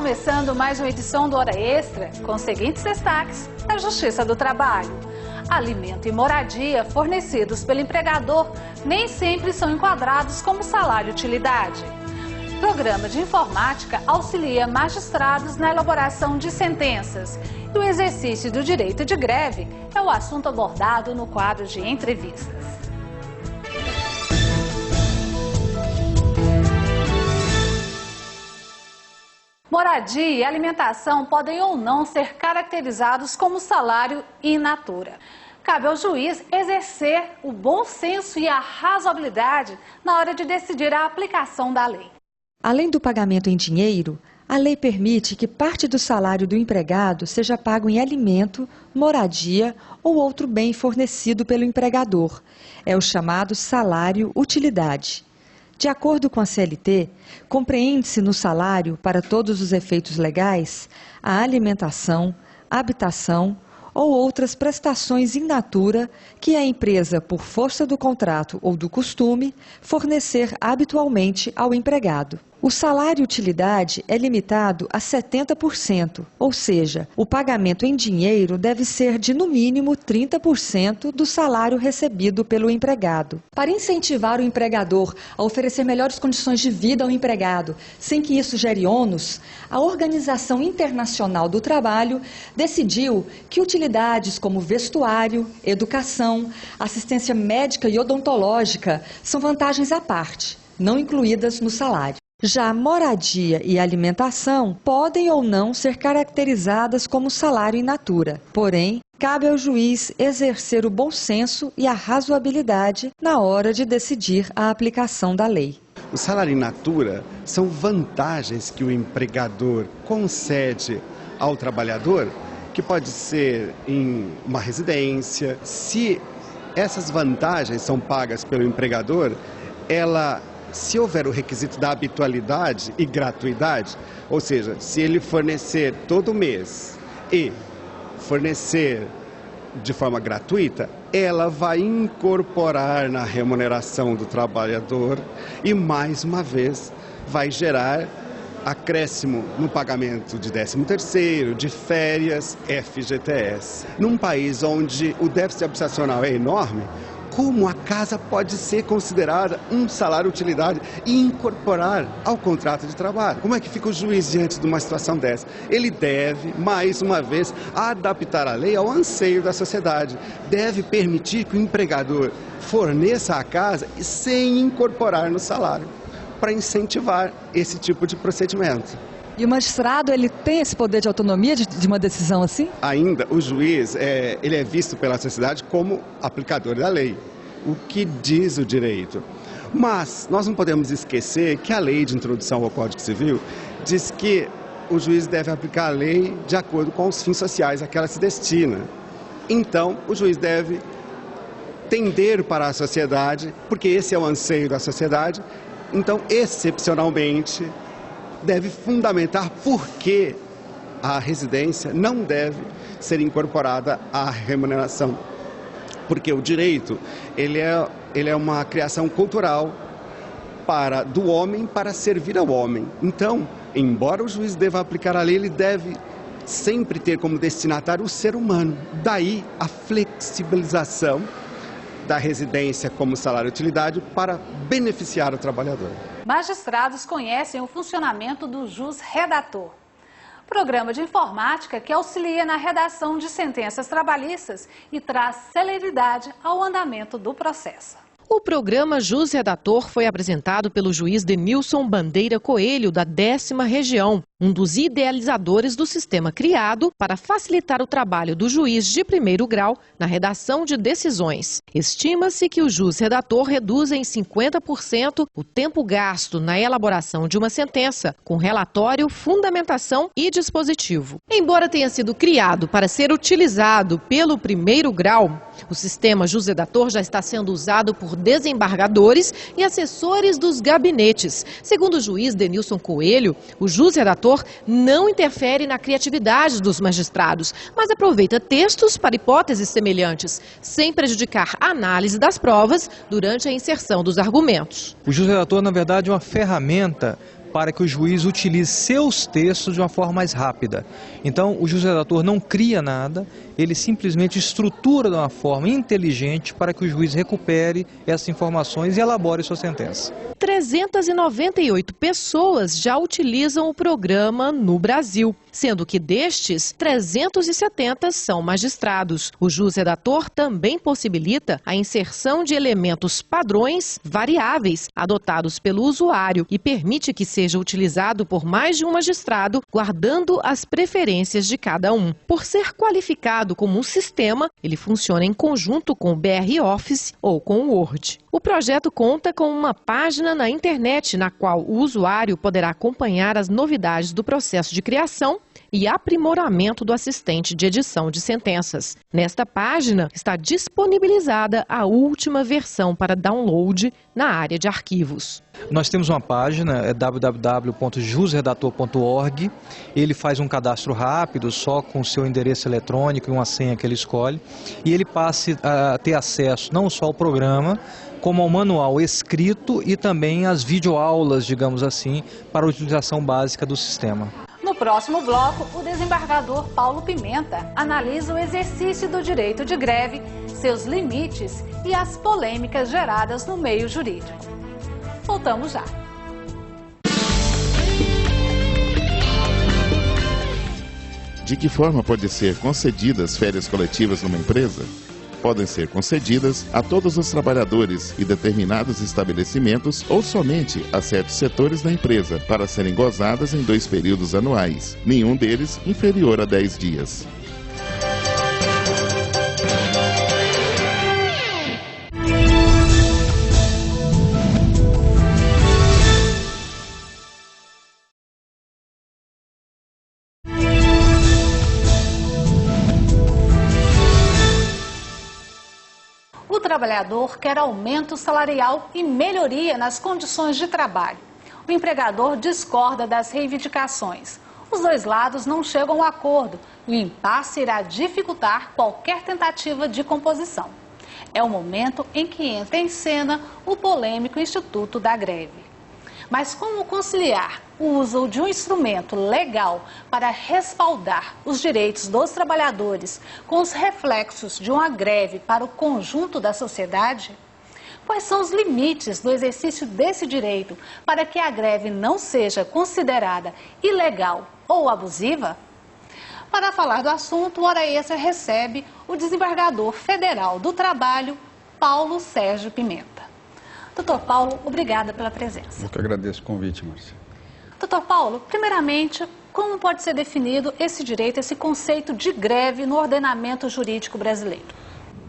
começando mais uma edição do Hora Extra, com os seguintes destaques da Justiça do Trabalho. Alimento e moradia fornecidos pelo empregador nem sempre são enquadrados como salário-utilidade. Programa de informática auxilia magistrados na elaboração de sentenças. E o exercício do direito de greve é o assunto abordado no quadro de entrevistas. Moradia e alimentação podem ou não ser caracterizados como salário in natura. Cabe ao juiz exercer o bom senso e a razoabilidade na hora de decidir a aplicação da lei. Além do pagamento em dinheiro, a lei permite que parte do salário do empregado seja pago em alimento, moradia ou outro bem fornecido pelo empregador. É o chamado salário-utilidade. De acordo com a CLT, compreende-se no salário, para todos os efeitos legais, a alimentação, habitação ou outras prestações in natura que a empresa, por força do contrato ou do costume, fornecer habitualmente ao empregado. O salário-utilidade é limitado a 70%, ou seja, o pagamento em dinheiro deve ser de no mínimo 30% do salário recebido pelo empregado. Para incentivar o empregador a oferecer melhores condições de vida ao empregado, sem que isso gere ônus, a Organização Internacional do Trabalho decidiu que utilidades como vestuário, educação, assistência médica e odontológica são vantagens à parte, não incluídas no salário. Já moradia e alimentação podem ou não ser caracterizadas como salário in natura. Porém, cabe ao juiz exercer o bom senso e a razoabilidade na hora de decidir a aplicação da lei. O salário in natura são vantagens que o empregador concede ao trabalhador, que pode ser em uma residência. Se essas vantagens são pagas pelo empregador, se houver o requisito da habitualidade e gratuidade, ou seja, se ele fornecer todo mês e fornecer de forma gratuita, ela vai incorporar na remuneração do trabalhador e, mais uma vez, vai gerar acréscimo no pagamento de 13º, de férias, FGTS. Num país onde o déficit habitacional é enorme, como a casa pode ser considerada um salário-utilidade e incorporar ao contrato de trabalho? Como é que fica o juiz diante de uma situação dessa? Ele deve, mais uma vez, adaptar a lei ao anseio da sociedade. Deve permitir que o empregador forneça a casa sem incorporar no salário, para incentivar esse tipo de procedimento. E o magistrado, ele tem esse poder de autonomia de uma decisão assim? Ainda, o juiz, ele é visto pela sociedade como aplicador da lei, o que diz o direito. Mas nós não podemos esquecer que a lei de introdução ao Código Civil diz que o juiz deve aplicar a lei de acordo com os fins sociais a que ela se destina. Então, o juiz deve tender para a sociedade, porque esse é o anseio da sociedade. Então, excepcionalmente, deve fundamentar por que a residência não deve ser incorporada à remuneração. Porque o direito, ele é uma criação cultural do homem para servir ao homem. Então, embora o juiz deva aplicar a lei, ele deve sempre ter como destinatário o ser humano. Daí a flexibilização da residência como salário-utilidade para beneficiar o trabalhador. Magistrados conhecem o funcionamento do jus-redator, programa de informática que auxilia na redação de sentenças trabalhistas e traz celeridade ao andamento do processo. O programa Jus-Redator foi apresentado pelo juiz Denilson Bandeira Coelho, da 10ª Região, um dos idealizadores do sistema criado para facilitar o trabalho do juiz de primeiro grau na redação de decisões. Estima-se que o Jus-Redator reduz em 50% o tempo gasto na elaboração de uma sentença, com relatório, fundamentação e dispositivo. Embora tenha sido criado para ser utilizado pelo primeiro grau, o sistema Jus-Redator já está sendo usado por desembargadores e assessores dos gabinetes. Segundo o juiz Denilson Coelho, o Jus-Redator não interfere na criatividade dos magistrados, mas aproveita textos para hipóteses semelhantes, sem prejudicar a análise das provas durante a inserção dos argumentos. O Jus-Redator, na verdade, é uma ferramenta para que o juiz utilize seus textos de uma forma mais rápida. Então, o juiz redator não cria nada, ele simplesmente estrutura de uma forma inteligente para que o juiz recupere essas informações e elabore sua sentença. 398 pessoas já utilizam o programa no Brasil, sendo que destes, 370 são magistrados. O juiz redator também possibilita a inserção de elementos padrões variáveis adotados pelo usuário e permite que seja utilizado por mais de um magistrado, guardando as preferências de cada um. Por ser qualificado como um sistema, ele funciona em conjunto com o BR Office ou com o Word. O projeto conta com uma página na internet na qual o usuário poderá acompanhar as novidades do processo de criação e aprimoramento do assistente de edição de sentenças. Nesta página está disponibilizada a última versão para download na área de arquivos. Nós temos uma página, é www.jusredator.org. Ele faz um cadastro rápido, só com o seu endereço eletrônico e uma senha que ele escolhe. E ele passa a ter acesso não só ao programa, como ao manual escrito e também às videoaulas, digamos assim, para a utilização básica do sistema. No próximo bloco, o desembargador Paulo Pimenta analisa o exercício do direito de greve, seus limites e as polêmicas geradas no meio jurídico. Voltamos já. De que forma podem ser concedidas férias coletivas numa empresa? Podem ser concedidas a todos os trabalhadores e determinados estabelecimentos ou somente a certos setores da empresa, para serem gozadas em 2 períodos anuais, nenhum deles inferior a 10 dias. O trabalhador quer aumento salarial e melhoria nas condições de trabalho. O empregador discorda das reivindicações. Os dois lados não chegam a um acordo e o impasse irá dificultar qualquer tentativa de composição. É o momento em que entra em cena o polêmico Instituto da Greve. Mas como conciliar o uso de um instrumento legal para respaldar os direitos dos trabalhadores com os reflexos de uma greve para o conjunto da sociedade? Quais são os limites do exercício desse direito para que a greve não seja considerada ilegal ou abusiva? Para falar do assunto, o Hora Extra recebe o desembargador federal do Trabalho, Paulo Sérgio Pimenta. Doutor Paulo, obrigada pela presença. Eu que agradeço o convite, Márcia. Doutor Paulo, primeiramente, como pode ser definido esse direito, esse conceito de greve no ordenamento jurídico brasileiro?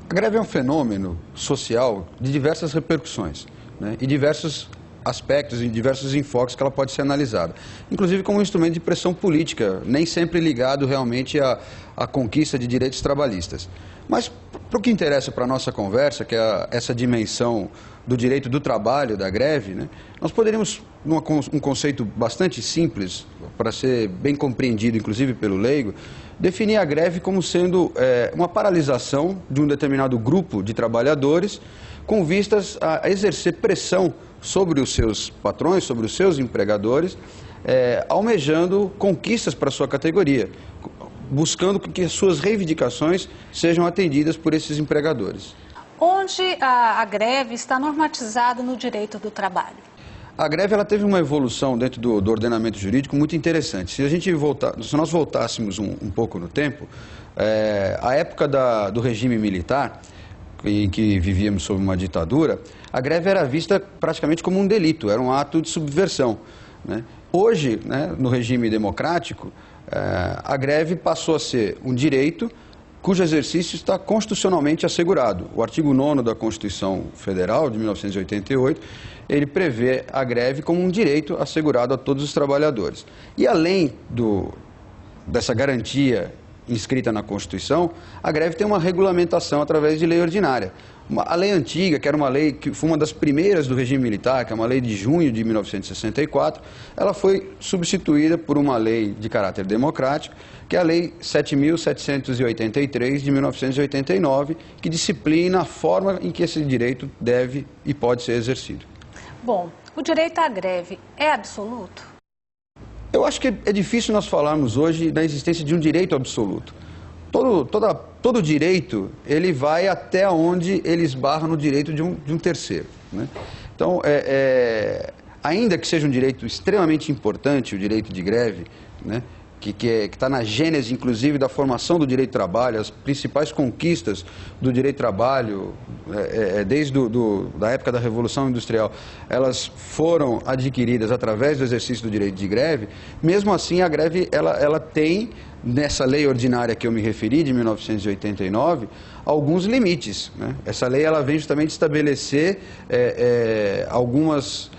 A greve é um fenômeno social de diversas repercussões, né, e diversos aspectos e diversos enfoques que ela pode ser analisada. Inclusive como um instrumento de pressão política, nem sempre ligado realmente à conquista de direitos trabalhistas. Mas para o que interessa para a nossa conversa, que é essa dimensão do direito do trabalho, da greve, né, nós poderíamos, um conceito bastante simples, para ser bem compreendido inclusive pelo leigo, definir a greve como sendo uma paralisação de um determinado grupo de trabalhadores com vistas a exercer pressão sobre os seus patrões, sobre os seus empregadores, almejando conquistas para a sua categoria, buscando que as suas reivindicações sejam atendidas por esses empregadores. Onde a greve está normatizada no direito do trabalho? A greve ela teve uma evolução dentro do ordenamento jurídico muito interessante. Se nós voltássemos um pouco no tempo, a época do regime militar, em que vivíamos sob uma ditadura, a greve era vista praticamente como um delito, era um ato de subversão, né? Hoje, né, no regime democrático, a greve passou a ser um direito cujo exercício está constitucionalmente assegurado. O artigo 9º da Constituição Federal, de 1988, ele prevê a greve como um direito assegurado a todos os trabalhadores. E além dessa garantia inscrita na Constituição, a greve tem uma regulamentação através de lei ordinária. A lei antiga, que era uma lei que foi uma das primeiras do regime militar, que é uma lei de junho de 1964, ela foi substituída por uma lei de caráter democrático, que é a Lei 7.783 de 1989, que disciplina a forma em que esse direito deve e pode ser exercido. Bom, o direito à greve é absoluto? Eu acho que é difícil nós falarmos hoje da existência de um direito absoluto. Todo direito, ele vai até onde ele esbarra no direito de um terceiro, né? Então, ainda que seja um direito extremamente importante, o direito de greve, né, que está na gênese, inclusive, da formação do direito do trabalho, as principais conquistas do direito do trabalho, desde da época da Revolução Industrial, elas foram adquiridas através do exercício do direito de greve. Mesmo assim, a greve, ela tem, nessa lei ordinária que eu me referi, de 1989, alguns limites, né? Essa lei, ela vem justamente estabelecer algumas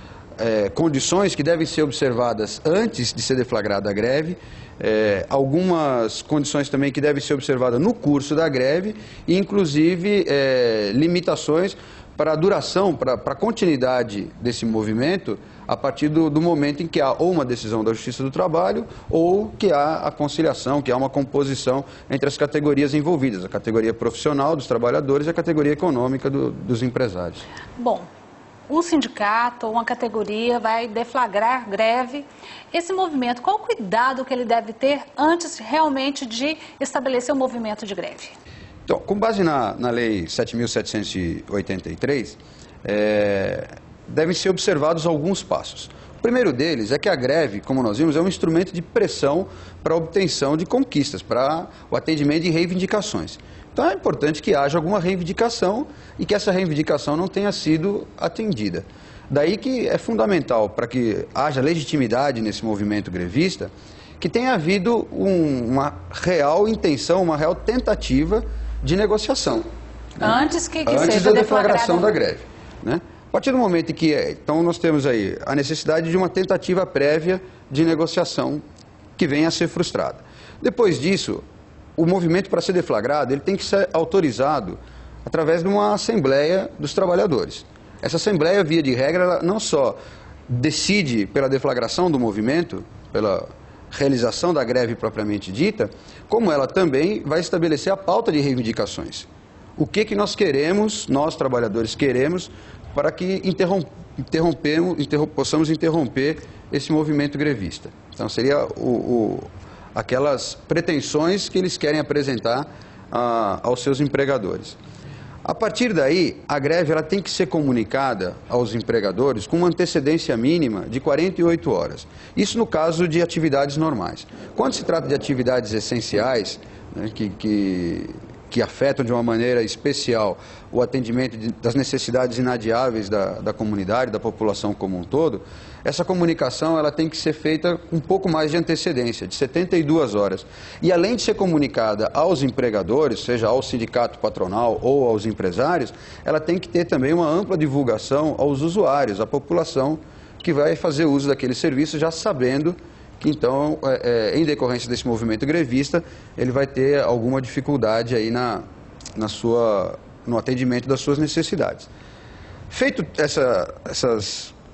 condições que devem ser observadas antes de ser deflagrada a greve, algumas condições também que devem ser observadas no curso da greve, e inclusive limitações para a duração, para a continuidade desse movimento, a partir do momento em que há ou uma decisão da Justiça do Trabalho ou que há a conciliação, que há uma composição entre as categorias envolvidas, a categoria profissional dos trabalhadores e a categoria econômica dos empresários. Bom, um sindicato ou uma categoria vai deflagrar greve. Esse movimento, qual o cuidado que ele deve ter antes realmente de estabelecer um movimento de greve? Então, com base na Lei 7.783, devem ser observados alguns passos. O primeiro deles é que a greve, como nós vimos, é um instrumento de pressão para a obtenção de conquistas, para o atendimento de reivindicações. Então é importante que haja alguma reivindicação e que essa reivindicação não tenha sido atendida. Daí que é fundamental, para que haja legitimidade nesse movimento grevista, que tenha havido uma real intenção, uma real tentativa de negociação. Antes que antes seja da deflagração da greve. greve, né? A partir do momento em que, então nós temos aí a necessidade de uma tentativa prévia de negociação que venha a ser frustrada. Depois disso, o movimento, para ser deflagrado, ele tem que ser autorizado através de uma assembleia dos trabalhadores. Essa assembleia, via de regra, ela não só decide pela deflagração do movimento, pela realização da greve propriamente dita, como ela também vai estabelecer a pauta de reivindicações. O que nós queremos, nós trabalhadores queremos, para que possamos interromper esse movimento grevista. Então, seria aquelas pretensões que eles querem apresentar aos seus empregadores. A partir daí, a greve ela tem que ser comunicada aos empregadores com uma antecedência mínima de 48 horas. Isso no caso de atividades normais. Quando se trata de atividades essenciais, né, que afetam de uma maneira especial o atendimento das necessidades inadiáveis da comunidade, da população como um todo, essa comunicação ela tem que ser feita com um pouco mais de antecedência, de 72 horas. E além de ser comunicada aos empregadores, seja ao sindicato patronal ou aos empresários, ela tem que ter também uma ampla divulgação aos usuários, à população que vai fazer uso daquele serviço, já sabendo que então, em decorrência desse movimento grevista, ele vai ter alguma dificuldade aí no atendimento das suas necessidades. Feito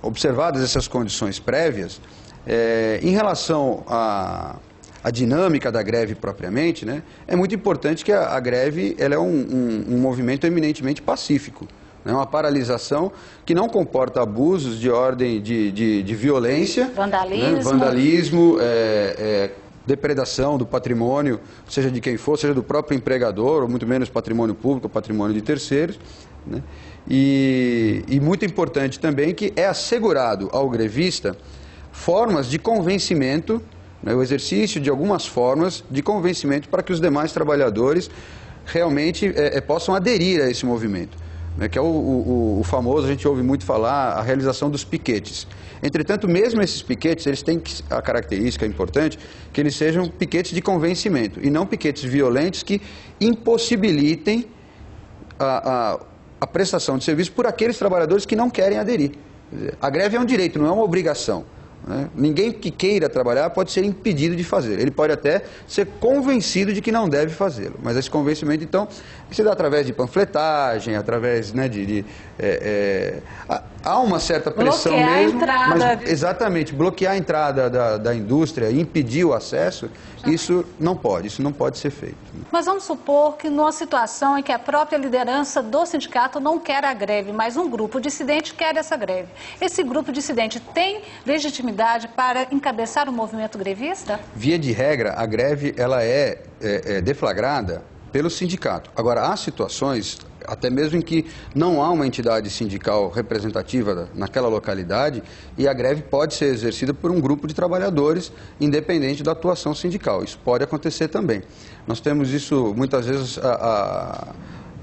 observadas essas condições prévias, em relação à dinâmica da greve propriamente, né, é muito importante que a greve ela é um movimento eminentemente pacífico. É uma paralisação que não comporta abusos de ordem de violência, vandalismo, né? Vandalismo, depredação do patrimônio, seja de quem for, seja do próprio empregador, ou muito menos patrimônio público, ou patrimônio de terceiros, né? E muito importante também que é assegurado ao grevista formas de convencimento, né? O exercício de algumas formas de convencimento para que os demais trabalhadores realmente possam aderir a esse movimento. Que é o famoso, a gente ouve muito falar, a realização dos piquetes. Entretanto, mesmo esses piquetes, eles têm a característica importante que eles sejam piquetes de convencimento e não piquetes violentos que impossibilitem a prestação de serviço por aqueles trabalhadores que não querem aderir. Quer dizer, a greve é um direito, não é uma obrigação. Né? Ninguém que queira trabalhar pode ser impedido de fazer. Ele pode até ser convencido de que não deve fazê-lo. Mas esse convencimento, então, se dá através de panfletagem, através, né, há uma certa pressão bloquear mesmo. A entrada. Mas, exatamente, bloquear a entrada da indústria e impedir o acesso, isso não pode ser feito. Mas vamos supor que numa situação em que a própria liderança do sindicato não quer a greve, mas um grupo dissidente quer essa greve. Esse grupo dissidente tem legitimidade legitimidade para encabeçar o movimento grevista? Via de regra, a greve ela é deflagrada pelo sindicato. Agora, há situações, até mesmo em que não há uma entidade sindical representativa naquela localidade e a greve pode ser exercida por um grupo de trabalhadores, independente da atuação sindical. Isso pode acontecer também. Nós temos isso, muitas vezes,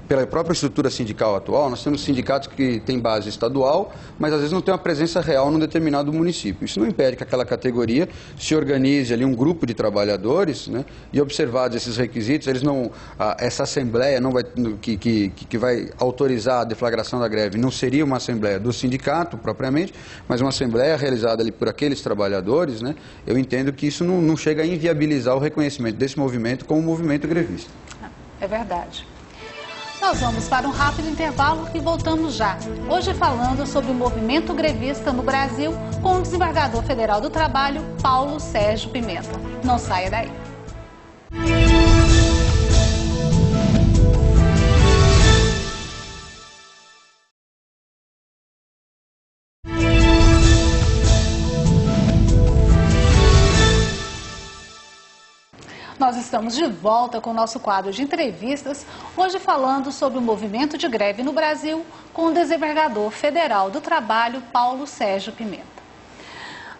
pela própria estrutura sindical atual, nós temos sindicatos que têm base estadual, mas às vezes não tem uma presença real num determinado município. Isso não impede que aquela categoria se organize ali um grupo de trabalhadores, né, e observados esses requisitos, essa assembleia que vai autorizar a deflagração da greve não seria uma assembleia do sindicato propriamente, mas uma assembleia realizada ali por aqueles trabalhadores, né, eu entendo que isso não chega a inviabilizar o reconhecimento desse movimento como movimento grevista. É verdade. Nós vamos para um rápido intervalo e voltamos já. Hoje falando sobre o movimento grevista no Brasil com o desembargador federal do Trabalho, Paulo Sérgio Pimenta. Não saia daí. Nós estamos de volta com o nosso quadro de entrevistas, hoje falando sobre o movimento de greve no Brasil com o desembargador federal do Trabalho, Paulo Sérgio Pimenta.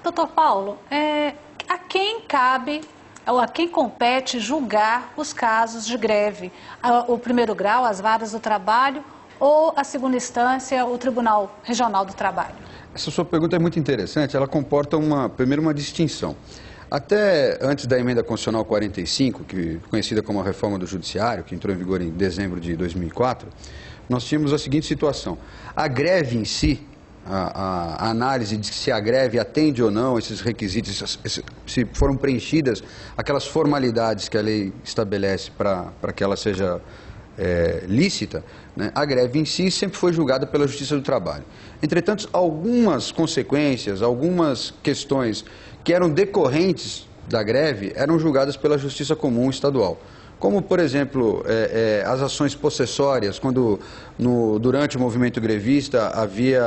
Doutor Paulo, a quem cabe ou a quem compete julgar os casos de greve? O primeiro grau, as varas do trabalho, ou a segunda instância, o Tribunal Regional do Trabalho? Essa sua pergunta é muito interessante, ela comporta primeiro uma distinção. Até antes da emenda constitucional 45, conhecida como a reforma do judiciário, que entrou em vigor em dezembro de 2004, nós tínhamos a seguinte situação. A greve em si, a análise de se a greve atende ou não esses requisitos, se foram preenchidas aquelas formalidades que a lei estabelece para que ela seja lícita, né, a greve em si sempre foi julgada pela Justiça do Trabalho. Entretanto, algumas consequências, algumas questões que eram decorrentes da greve eram julgadas pela Justiça Comum Estadual. Como, por exemplo, as ações possessórias, quando durante o movimento grevista havia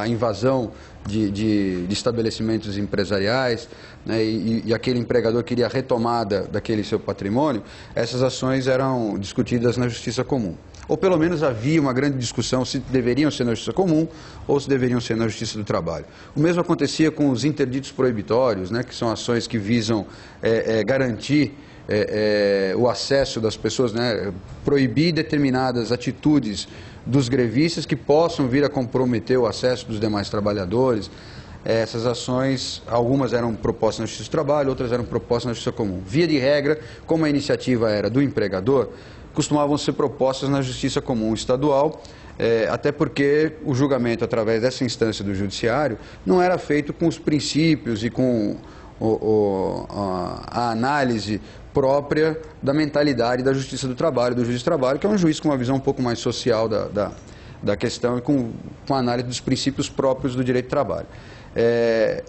a invasão de estabelecimentos empresariais, né, e aquele empregador queria a retomada daquele seu patrimônio, essas ações eram discutidas na Justiça Comum. Ou pelo menos havia uma grande discussão se deveriam ser na Justiça Comum ou se deveriam ser na Justiça do Trabalho. O mesmo acontecia com os interditos proibitórios, né, que são ações que visam garantir o acesso das pessoas, né, proibir determinadas atitudes dos grevistas que possam vir a comprometer o acesso dos demais trabalhadores. Essas ações, algumas eram propostas na Justiça do Trabalho, outras eram propostas na Justiça Comum. Via de regra, como a iniciativa era do empregador, costumavam ser propostas na Justiça Comum Estadual, até porque o julgamento através dessa instância do Judiciário não era feito com os princípios e com a análise própria da mentalidade da Justiça do Trabalho, do juiz do trabalho, que é um juiz com uma visão um pouco mais social da questão e com a análise dos princípios próprios do direito do trabalho.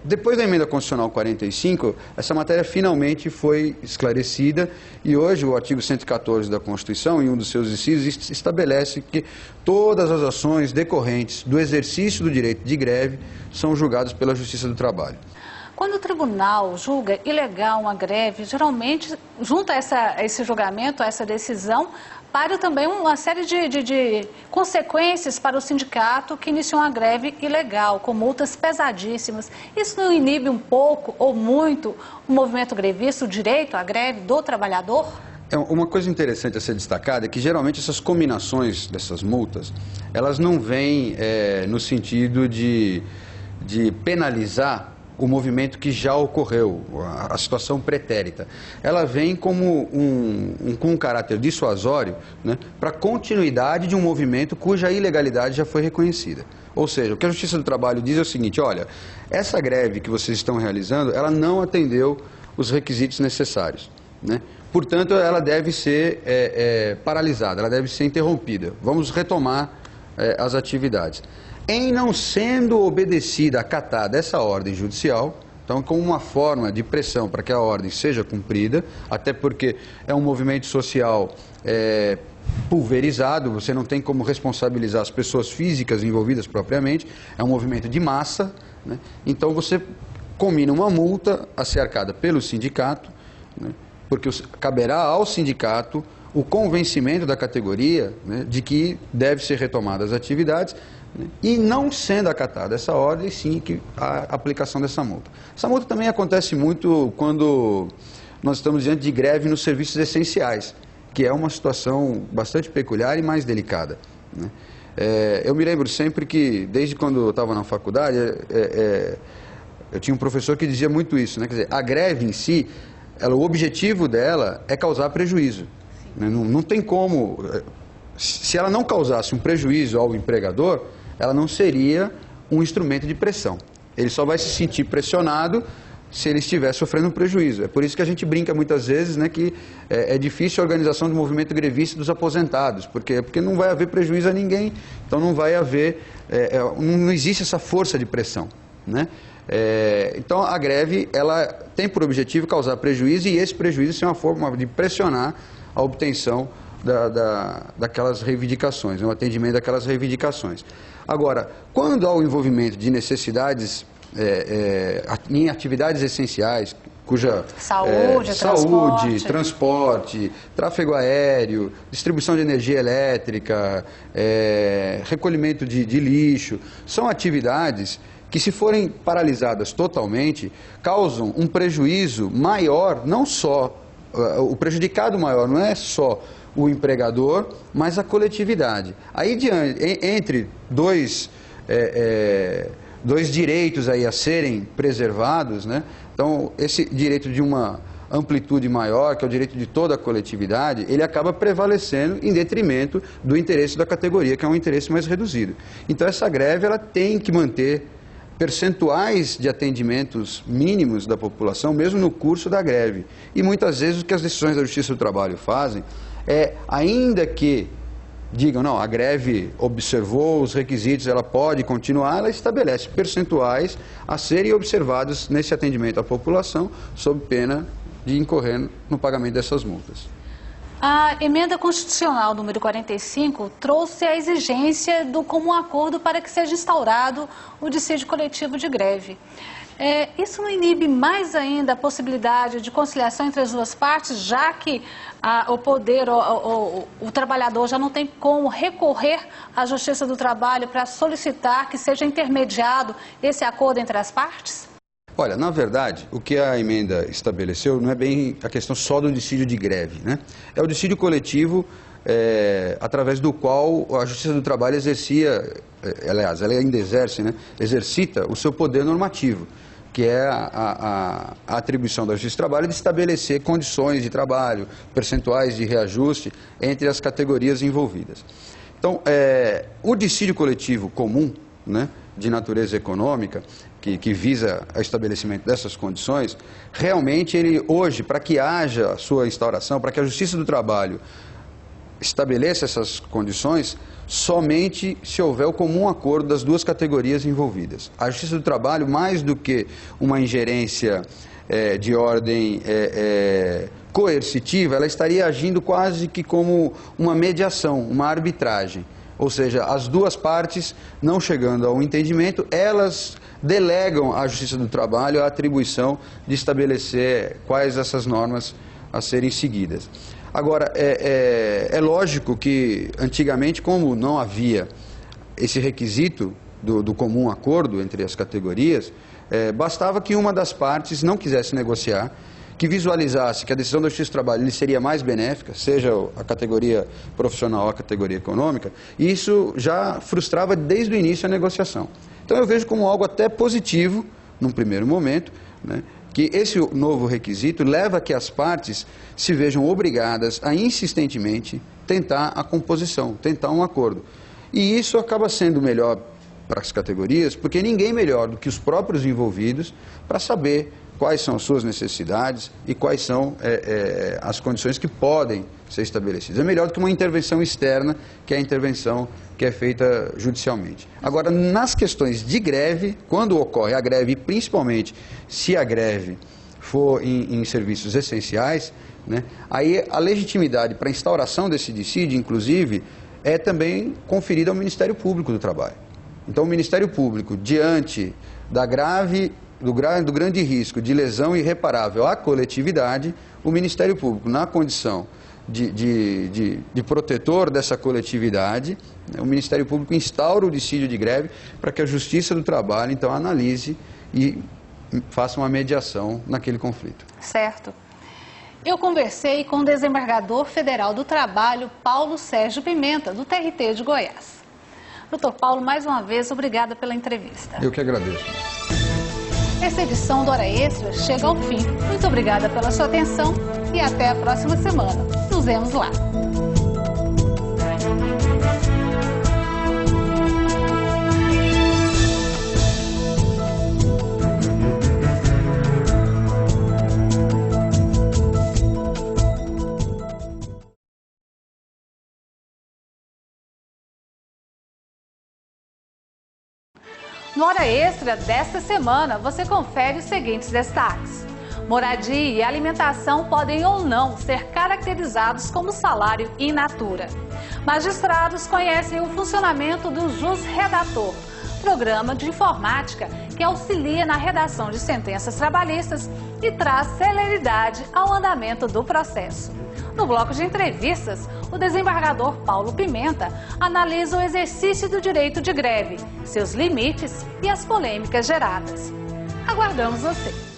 Depois da emenda constitucional 45, essa matéria finalmente foi esclarecida e hoje o artigo 114 da Constituição, em um dos seus incisos, estabelece que todas as ações decorrentes do exercício do direito de greve são julgadas pela Justiça do Trabalho. Quando o tribunal julga ilegal uma greve, geralmente, junto a esse julgamento, a essa decisão, para também uma série de consequências para o sindicato que iniciou uma greve ilegal, com multas pesadíssimas. Isso não inibe um pouco ou muito o movimento grevista, o direito à greve do trabalhador? Uma coisa interessante a ser destacada é que geralmente essas combinações dessas multas, elas não vêm no sentido de penalizar o movimento que já ocorreu, a situação pretérita. Ela vem como com um caráter dissuasório, né, para a continuidade de um movimento cuja ilegalidade já foi reconhecida. Ou seja, o que a Justiça do Trabalho diz é o seguinte: olha, essa greve que vocês estão realizando, ela não atendeu os requisitos necessários, né? Portanto, ela deve ser paralisada, ela deve ser interrompida. Vamos retomar as atividades. Em não sendo obedecida, acatada essa ordem judicial, então como uma forma de pressão para que a ordem seja cumprida, até porque é um movimento social pulverizado, você não tem como responsabilizar as pessoas físicas envolvidas propriamente, é um movimento de massa, né? Então você combina uma multa a ser arcada pelo sindicato, né, porque caberá ao sindicato o convencimento da categoria, né, de que deve ser retomadas as atividades, né, e não sendo acatada essa ordem, sim que a aplicação dessa multa. Essa multa também acontece muito quando nós estamos diante de greve nos serviços essenciais, que é uma situação bastante peculiar e mais delicada, né. Eu me lembro sempre que, desde quando eu estava na faculdade, eu tinha um professor que dizia muito isso, né? Quer dizer, a greve em si, o objetivo dela é causar prejuízo. Né? Não tem como, se ela não causasse um prejuízo ao empregador, ela não seria um instrumento de pressão. Ele só vai se sentir pressionado se ele estiver sofrendo um prejuízo. É por isso que a gente brinca muitas vezes, né, que é difícil a organização do movimento grevista dos aposentados. Por quê? Porque não vai haver prejuízo a ninguém, então não vai haver, não existe essa força de pressão, né? Então a greve, ela tem por objetivo causar prejuízo, e esse prejuízo é uma forma de pressionar a obtenção daquelas reivindicações, o atendimento daquelas reivindicações. Agora, quando há o envolvimento de necessidades em atividades essenciais, cuja saúde, transporte, tráfego aéreo, distribuição de energia elétrica, recolhimento de lixo, são atividades que, se forem paralisadas totalmente, causam um prejuízo maior, não só, o prejudicado maior não é só o empregador, mas a coletividade. Aí, entre dois direitos aí a serem preservados, né? Então, esse direito de uma amplitude maior, que é o direito de toda a coletividade, ele acaba prevalecendo em detrimento do interesse da categoria, que é um interesse mais reduzido. Então, essa greve, ela tem que manter percentuais de atendimentos mínimos da população, mesmo no curso da greve. E muitas vezes o que as decisões da Justiça do Trabalho fazem ainda que digam, não, a greve observou os requisitos, ela pode continuar, ela estabelece percentuais a serem observados nesse atendimento à população, sob pena de incorrer no pagamento dessas multas. A emenda constitucional número 45 trouxe a exigência do comum acordo para que seja instaurado o dissídio coletivo de greve. Isso não inibe mais ainda a possibilidade de conciliação entre as duas partes, já que o poder, o trabalhador já não tem como recorrer à Justiça do Trabalho para solicitar que seja intermediado esse acordo entre as partes? Olha, na verdade, o que a emenda estabeleceu não é bem a questão só do dissídio de greve, né? É o dissídio coletivo através do qual a Justiça do Trabalho aliás, ela ainda exercita o seu poder normativo, que é a atribuição da Justiça do Trabalho de estabelecer condições de trabalho, percentuais de reajuste entre as categorias envolvidas. Então, o dissídio coletivo comum, né, de natureza econômica, que visa o estabelecimento dessas condições, realmente ele hoje, para que haja a sua instauração, para que a Justiça do Trabalho estabeleça essas condições, somente se houver o comum acordo das duas categorias envolvidas. A Justiça do Trabalho, mais do que uma ingerência de ordem coercitiva, ela estaria agindo quase que como uma mediação, uma arbitragem. Ou seja, as duas partes, não chegando ao entendimento, elas delegam à Justiça do Trabalho a atribuição de estabelecer quais essas normas a serem seguidas. Agora, é lógico que, antigamente, como não havia esse requisito do comum acordo entre as categorias, bastava que uma das partes não quisesse negociar, que visualizasse que a decisão da Justiça do Trabalho lhe seria mais benéfica, seja a categoria profissional ou a categoria econômica, e isso já frustrava desde o início a negociação. Então eu vejo como algo até positivo, num primeiro momento, né, que esse novo requisito leva a que as partes se vejam obrigadas a insistentemente tentar a composição, tentar um acordo. E isso acaba sendo melhor para as categorias, porque ninguém melhor do que os próprios envolvidos para saber quais são as suas necessidades e quais são as condições que podem ser estabelecidas. É melhor do que uma intervenção externa, que é a intervenção que é feita judicialmente. Agora, nas questões de greve, quando ocorre a greve, principalmente se a greve for em serviços essenciais, né, aí a legitimidade para a instauração desse dissídio, inclusive, é também conferida ao Ministério Público do Trabalho. Então, o Ministério Público, diante da grave do grande risco de lesão irreparável à coletividade, o Ministério Público, na condição de protetor dessa coletividade, o Ministério Público instaura o dissídio de greve para que a Justiça do Trabalho, então, analise e faça uma mediação naquele conflito. Certo. Eu conversei com o desembargador federal do Trabalho, Paulo Sérgio Pimenta, do TRT de Goiás. Doutor Paulo, mais uma vez, obrigada pela entrevista. Eu que agradeço. Essa edição do Hora Extra chega ao fim. Muito obrigada pela sua atenção e até a próxima semana. Nos vemos lá. No Hora Extra desta semana, você confere os seguintes destaques. Moradia e alimentação podem ou não ser caracterizados como salário in natura. Magistrados conhecem o funcionamento do Jus Redator, programa de informática que auxilia na redação de sentenças trabalhistas e traz celeridade ao andamento do processo. No bloco de entrevistas, o desembargador Paulo Pimenta analisa o exercício do direito de greve, seus limites e as polêmicas geradas. Aguardamos você!